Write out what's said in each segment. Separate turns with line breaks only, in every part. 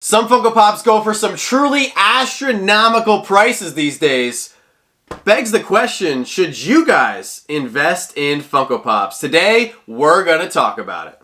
Some Funko Pops go for some truly astronomical prices these days. Begs the question, should you guys invest in Funko Pops? Today, we're gonna talk about it.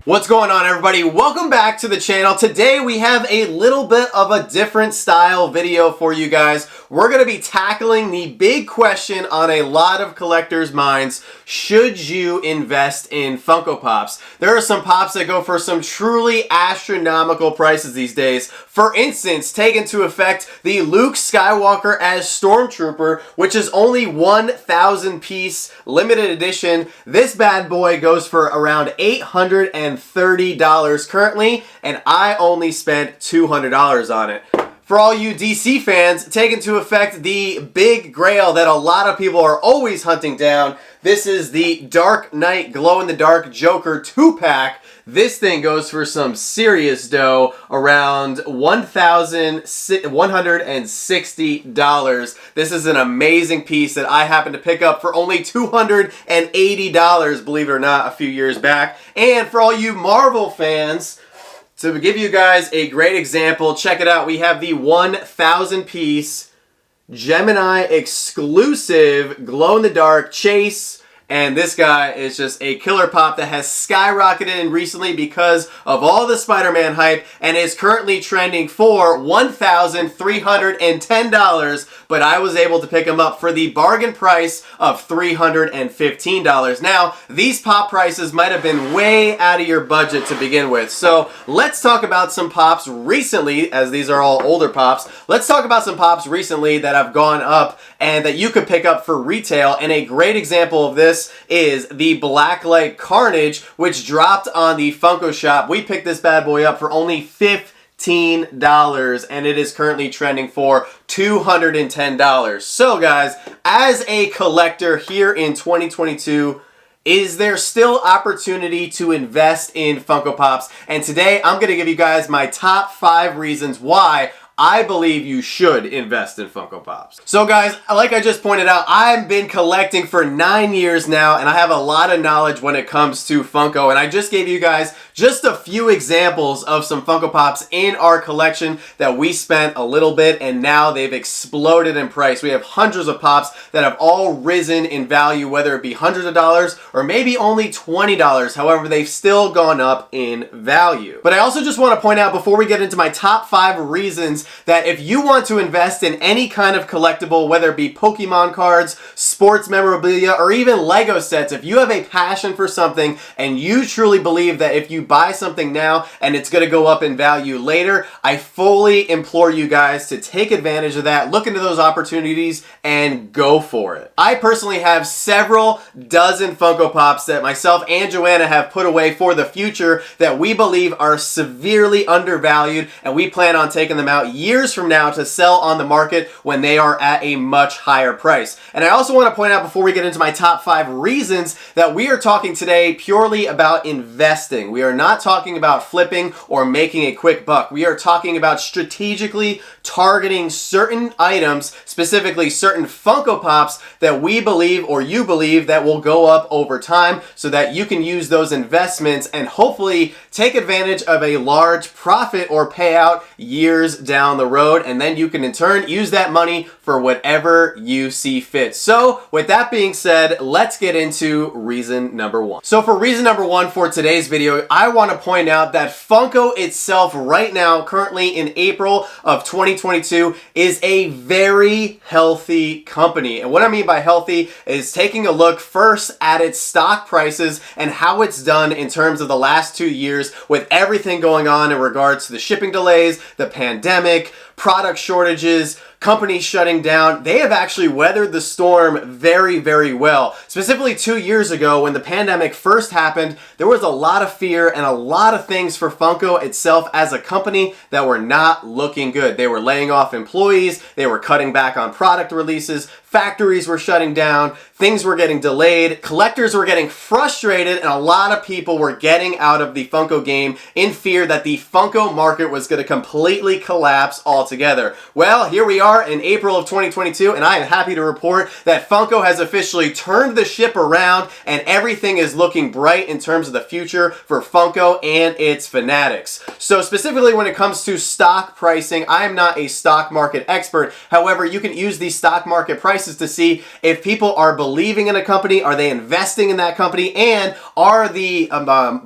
What's going on, everybody? Welcome back to the channel. Today we have a little bit of a different style video for you guys. We're going to be tackling the big question on a lot of collectors' minds. Should you invest in Funko Pops? There are some Pops that go for some truly astronomical prices these days. For instance, take into effect the Luke Skywalker as Stormtrooper, which is only 1,000 piece limited edition. This bad boy goes for around $830 currently, and I only spent $200 on it. For all you DC fans, take into effect the big grail that a lot of people are always hunting down. This is the Dark Knight glow-in-the-dark Joker 2-pack. This thing goes for some serious dough, around $1,160. This is an amazing piece that I happened to pick up for only $280, believe it or not, a few years back. And for all you Marvel fans, to give you guys a great example, check it out. We have the 1,000 piece Gemini exclusive glow-in-the-dark Chase. And this guy is just a killer pop that has skyrocketed in recently because of all the Spider-Man hype and is currently trending for $1,310, but I was able to pick him up for the bargain price of $315. Now, these pop prices might have been way out of your budget to begin with, so let's talk about some pops recently, as these are all older pops. Let's talk about some pops recently that have gone up and that you could pick up for retail, and a great example of this is the Blacklight Carnage, which dropped on the Funko Shop. We picked this bad boy up for only $15, and it is currently trending for $210. So guys, as a collector here in 2022, is there still opportunity to invest in Funko Pops? And today I'm going to give you guys my top 5 reasons why I believe you should invest in Funko Pops. So guys, like I just pointed out, I've been collecting for 9 years now, and I have a lot of knowledge when it comes to Funko, and I just gave you guys just a few examples of some Funko Pops in our collection that we spent a little bit, and now they've exploded in price. We have hundreds of Pops that have all risen in value, whether it be hundreds of dollars or maybe only $20. However, they've still gone up in value. But I also just want to point out before we get into my top 5 reasons that if you want to invest in any kind of collectible, whether it be Pokemon cards, sports memorabilia, or even Lego sets, if you have a passion for something and you truly believe that if you buy something now and it's going to go up in value later, I fully implore you guys to take advantage of that, look into those opportunities, and go for it. I personally have several dozen Funko Pops that myself and Joanna have put away for the future that we believe are severely undervalued, and we plan on taking them out years from now to sell on the market when they are at a much higher price. And I also want to point out before we get into my top 5 reasons that we are talking today purely about investing. We are not talking about flipping or making a quick buck. We are talking about strategically targeting certain items, specifically certain Funko Pops that we believe or you believe that will go up over time so that you can use those investments and hopefully take advantage of a large profit or payout years down the road, and then you can in turn use that money for whatever you see fit. So with that being said, let's get into reason number 1. So for reason number 1 for today's video, I want to point out that Funko itself right now, currently in April of 2022, is a very healthy company. And what I mean by healthy is taking a look first at its stock prices and how it's done in terms of the last 2 years with everything going on in regards to the shipping delays, the pandemic, product shortages, companies shutting down. They have actually weathered the storm very, very well. Specifically 2 years ago when the pandemic first happened, there was a lot of fear and a lot of things for Funko itself as a company that were not looking good. They were laying off employees, they were cutting back on product releases, factories were shutting down, things were getting delayed, collectors were getting frustrated, and a lot of people were getting out of the Funko game in fear that the Funko market was going to completely collapse altogether. Well, here we are in April of 2022, and I am happy to report that Funko has officially turned the ship around, and everything is looking bright in terms of the future for Funko and its fanatics. So specifically when it comes to stock pricing, I am not a stock market expert. However, you can use these stock market prices to see if people are believing in a company, are they investing in that company, and are the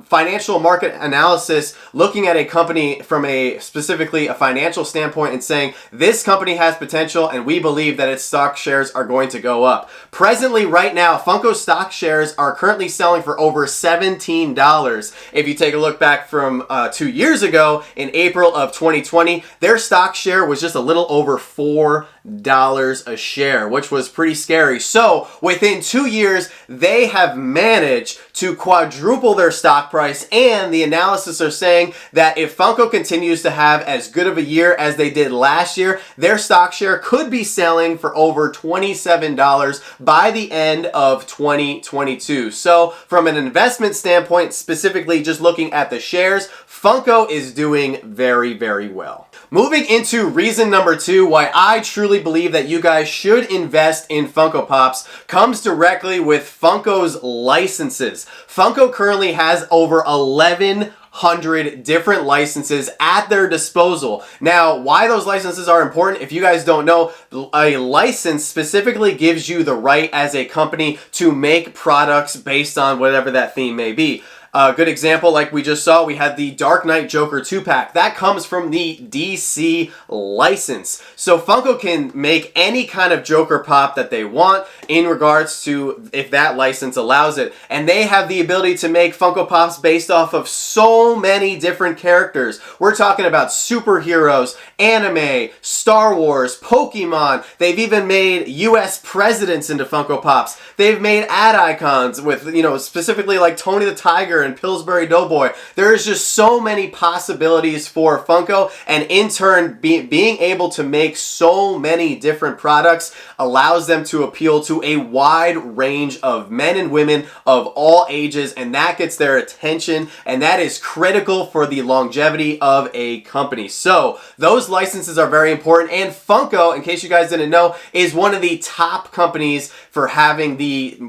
financial market analysis looking at a company from specifically a financial standpoint and saying this company has potential and we believe that its stock shares are going to go up. Presently, right now, Funko stock shares are currently selling for over $17. If you take a look back from 2 years ago, in April of 2020, their stock share was just a little over $4 a share, which was pretty scary. So within 2 years, they have managed to quadruple their stock price, and the analysis are saying that if Funko continues to have as good of a year as they did last year, their stock share could be selling for over $27 by the end of 2022. So from an investment standpoint, specifically just looking at the shares, Funko is doing very, very well. Moving into reason number 2 why I truly believe that you guys should invest in Funko Pops comes directly with Funko's licenses. Funko currently has over 1,100 different licenses at their disposal. Now, why those licenses are important, if you guys don't know, a license specifically gives you the right as a company to make products based on whatever that theme may be. A good example, like we just saw, we had the Dark Knight Joker 2-pack. That comes from the DC license. So Funko can make any kind of Joker pop that they want in regards to if that license allows it. And they have the ability to make Funko Pops based off of so many different characters. We're talking about superheroes, anime, Star Wars, Pokemon. They've even made US presidents into Funko Pops. They've made ad icons with, specifically like Tony the Tiger and Pillsbury Doughboy. There's just so many possibilities for Funko, and in turn, being able to make so many different products allows them to appeal to a wide range of men and women of all ages, and that gets their attention, and that is critical for the longevity of a company. So those licenses are very important, and Funko, in case you guys didn't know, is one of the top companies for having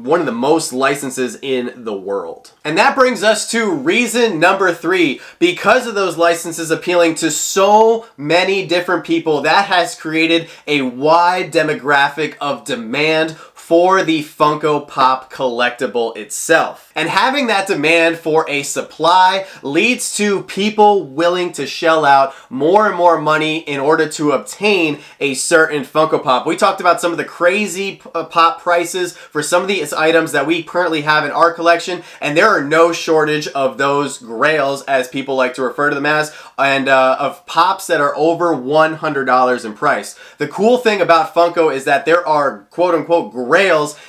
one of the most licenses in the world. And that brings us to reason number 3. Because of those licenses appealing to so many different people, that has created a wide demographic of demand for the Funko Pop collectible itself. And having that demand for a supply leads to people willing to shell out more and more money in order to obtain a certain Funko Pop. We talked about some of the crazy pop prices for some of these items that we currently have in our collection, and there are no shortage of those grails, as people like to refer to them as, and of pops that are over $100 in price. The cool thing about Funko is that there are quote-unquote grails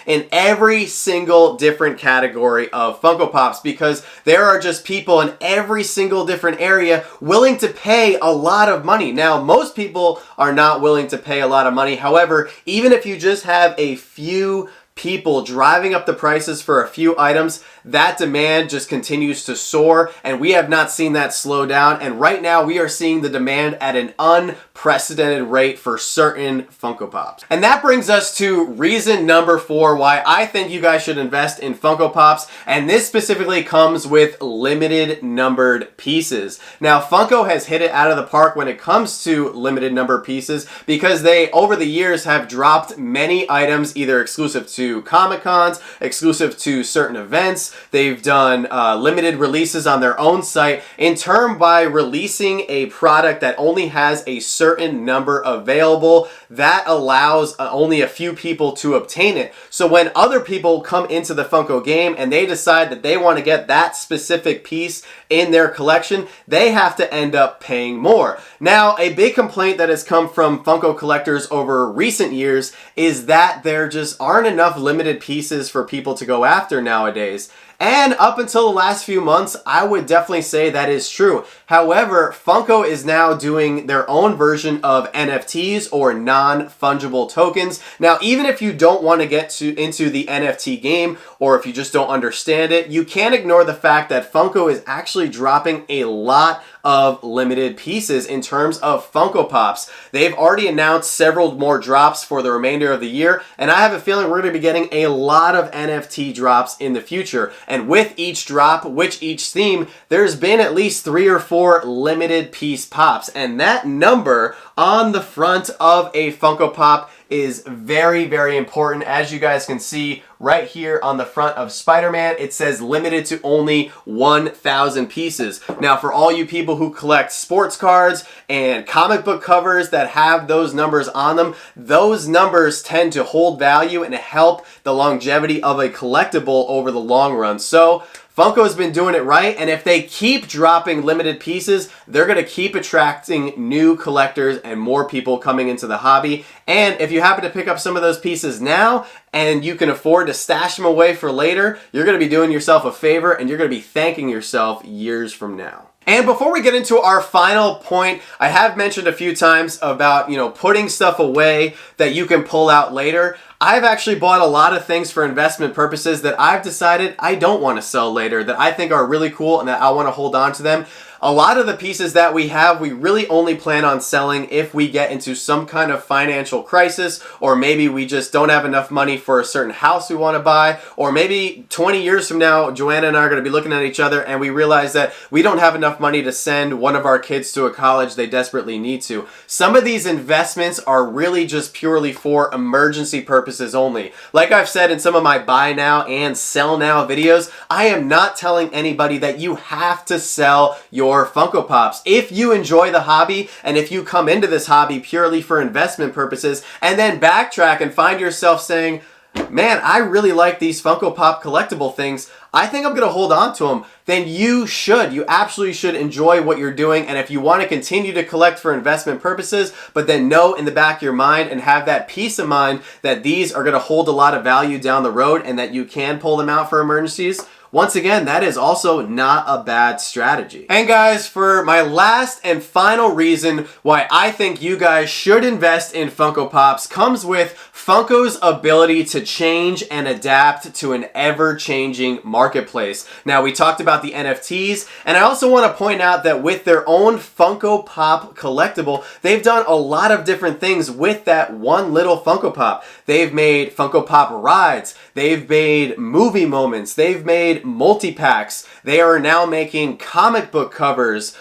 in every single different category of Funko Pops, because there are just people in every single different area willing to pay a lot of money. Now, most people are not willing to pay a lot of money. However, even if you just have a few people driving up the prices for a few items, that demand just continues to soar, and we have not seen that slow down. And right now we are seeing the demand at an unprecedented rate for certain Funko Pops. And that brings us to reason number 4 why I think you guys should invest in Funko Pops, and this specifically comes with limited numbered pieces. Now, Funko has hit it out of the park when it comes to limited number pieces, because they over the years have dropped many items either exclusive to Comic-Cons, exclusive to certain events. They've done limited releases on their own site in turn by releasing a product that only has a certain number available that allows only a few people to obtain it. So when other people come into the Funko game and they decide that they want to get that specific piece in their collection, they have to end up paying more. Now, a big complaint that has come from Funko collectors over recent years is that there just aren't enough limited pieces for people to go after nowadays. And up until the last few months, I would definitely say that is true. However, Funko is now doing their own version of NFTs, or non-fungible tokens. Now, even if you don't want to get into the NFT game, or if you just don't understand it, you can't ignore the fact that Funko is actually dropping a lot of limited pieces in terms of Funko Pops. They've already announced several more drops for the remainder of the year, and I have a feeling we're going to be getting a lot of NFT drops in the future. And with each drop, with each theme, there's been at least 3 or 4 limited piece pops, and that number on the front of a Funko Pop is very, very important. As you guys can see right here on the front of Spider-Man, it says limited to only 1,000 pieces. Now, for all you people who collect sports cards and comic book covers that have those numbers on them, those numbers tend to hold value and help the longevity of a collectible over the long run. So Funko's been doing it right, and if they keep dropping limited pieces, they're going to keep attracting new collectors and more people coming into the hobby. And if you happen to pick up some of those pieces now and you can afford to stash them away for later, you're going to be doing yourself a favor, and you're going to be thanking yourself years from now. And before we get into our final point, I have mentioned a few times about, putting stuff away that you can pull out later. I've actually bought a lot of things for investment purposes that I've decided I don't want to sell later, that I think are really cool and that I want to hold on to them. A lot of the pieces that we have, we really only plan on selling if we get into some kind of financial crisis, or maybe we just don't have enough money for a certain house we want to buy, or maybe 20 years from now, Joanna and I are going to be looking at each other and we realize that we don't have enough money to send one of our kids to a college they desperately need to. Some of these investments are really just purely for emergency purposes only. Like I've said in some of my buy now and sell now videos, I am not telling anybody that you have to sell your Funko Pops. If you enjoy the hobby, and if you come into this hobby purely for investment purposes and then backtrack and find yourself saying, man, I really like these Funko Pop collectible things, I think I'm going to hold on to them, then you absolutely should enjoy what you're doing. And if you want to continue to collect for investment purposes, but then know in the back of your mind and have that peace of mind that these are going to hold a lot of value down the road and that you can pull them out for emergencies, once again, that is also not a bad strategy. And guys, for my last and final reason why I think you guys should invest in Funko Pops comes with Funko's ability to change and adapt to an ever-changing marketplace. Now, we talked about the NFTs, and I also want to point out that with their own Funko Pop collectible, they've done a lot of different things with that one little Funko Pop. They've made Funko Pop rides, they've made movie moments, they've made multi-packs, they are now making comic book covers.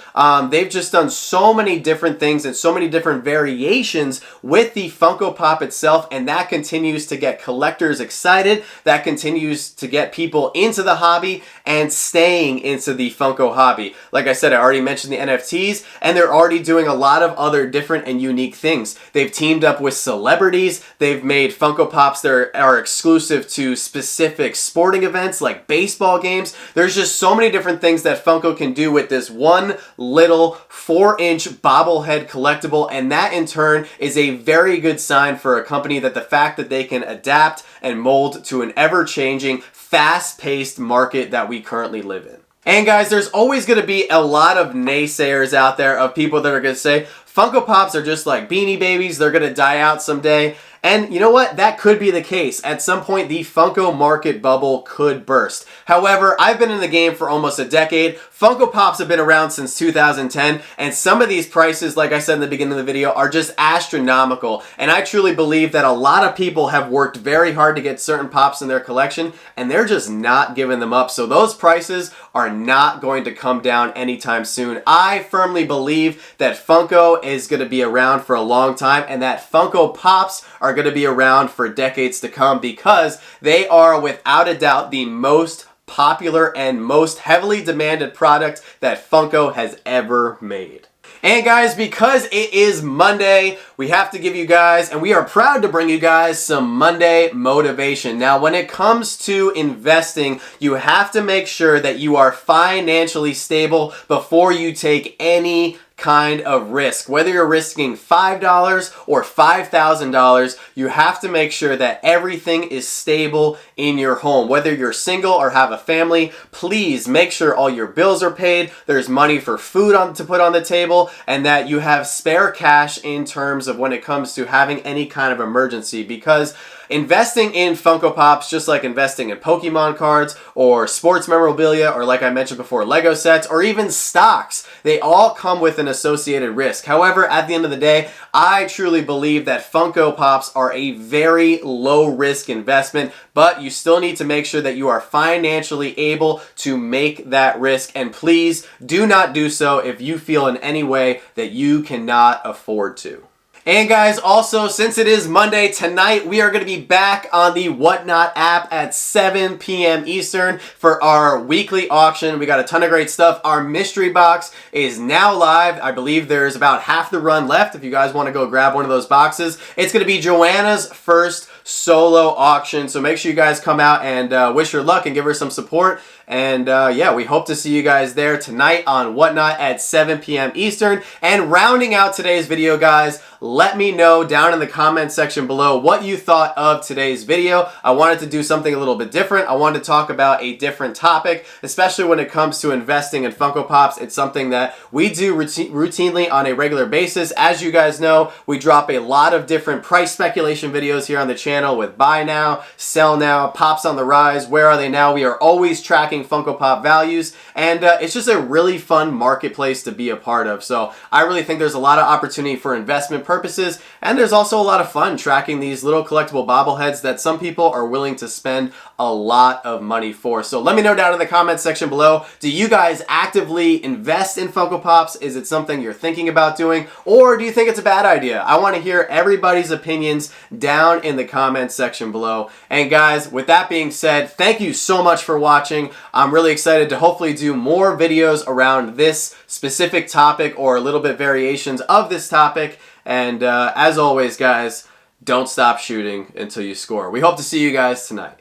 They've just done so many different things and so many different variations with the Funko Pop itself, and that continues to get collectors excited, that continues to get people into the hobby and staying into the Funko hobby. Like I said, I already mentioned the NFTs, and they're already doing a lot of other different and unique things. They've teamed up with celebrities, they've made Funko Pops that are exclusive to specific sporting events like baseball games. There's just so many different things that Funko can do with this one little 4-inch bobblehead collectible, and that in turn is a very good sign for a company that the fact that they can adapt and mold to an ever-changing, fast-paced market that we currently live in. And guys, there's always going to be a lot of naysayers out there of people that are going to say Funko Pops are just like Beanie Babies, they're going to die out someday. And you know what? That could be the case. At some point, the Funko market bubble could burst. However, I've been in the game for almost a decade. Funko Pops have been around since 2010, and some of these prices, like I said in the beginning of the video, are just astronomical. And I truly believe that a lot of people have worked very hard to get certain Pops in their collection, and they're just not giving them up. So those prices are not going to come down anytime soon. I firmly believe that Funko is going to be around for a long time, and that Funko Pops are going to be around for decades to come, because they are without a doubt the most popular and most heavily demanded product that Funko has ever made. And guys, because it is Monday, we have to give you guys, and we are proud to bring you guys, some Monday motivation. Now, when it comes to investing, you have to make sure that you are financially stable before you take any kind of risk. Whether you're risking $5 or $5,000, you have to make sure that everything is stable in your home. Whether you're single or have a family, please make sure all your bills are paid, there's money for food to put on the table, and that you have spare cash in terms of when it comes to having any kind of emergency, because investing in Funko Pops, just like investing in Pokemon cards or sports memorabilia, or like I mentioned before, Lego sets, or even stocks, they all come with an associated risk. However, at the end of the day, I truly believe that Funko Pops are a very low risk investment, but you still need to make sure that you are financially able to make that risk. And please do not do so if you feel in any way that you cannot afford to. And guys, also, since it is Monday, tonight we are going to be back on the Whatnot app at 7 p.m. Eastern for our weekly auction. We got a ton of great stuff. Our mystery box is now live. I believe there's about half the run left if you guys want to go grab one of those boxes. It's going to be Joanna's first solo auction, so make sure you guys come out and wish her luck and give her some support. And yeah, we hope to see you guys there tonight on Whatnot at 7 p.m. Eastern. And rounding out today's video, guys, let me know down in the comment section below what you thought of today's video. I wanted to do something a little bit different. I wanted to talk about a different topic, especially when it comes to investing in Funko Pops. It's something that we do routinely on a regular basis. As you guys know, we drop a lot of different price speculation videos here on the channel with buy now, sell now, pops on the rise, where are they now? We are always tracking Funko Pop values, and it's just a really fun marketplace to be a part of. So I really think there's a lot of opportunity for investment purposes, and there's also a lot of fun tracking these little collectible bobbleheads that some people are willing to spend a lot of money for. So let me know down in the comment section below, do you guys actively invest in Funko Pops? Is it something you're thinking about doing, or do you think it's a bad idea? I want to hear everybody's opinions down in the comment section below. And guys, with that being said, thank you so much for watching. I'm really excited to hopefully do more videos around this specific topic or a little bit variations of this topic. And as always, guys, don't stop shooting until you score. We hope to see you guys tonight.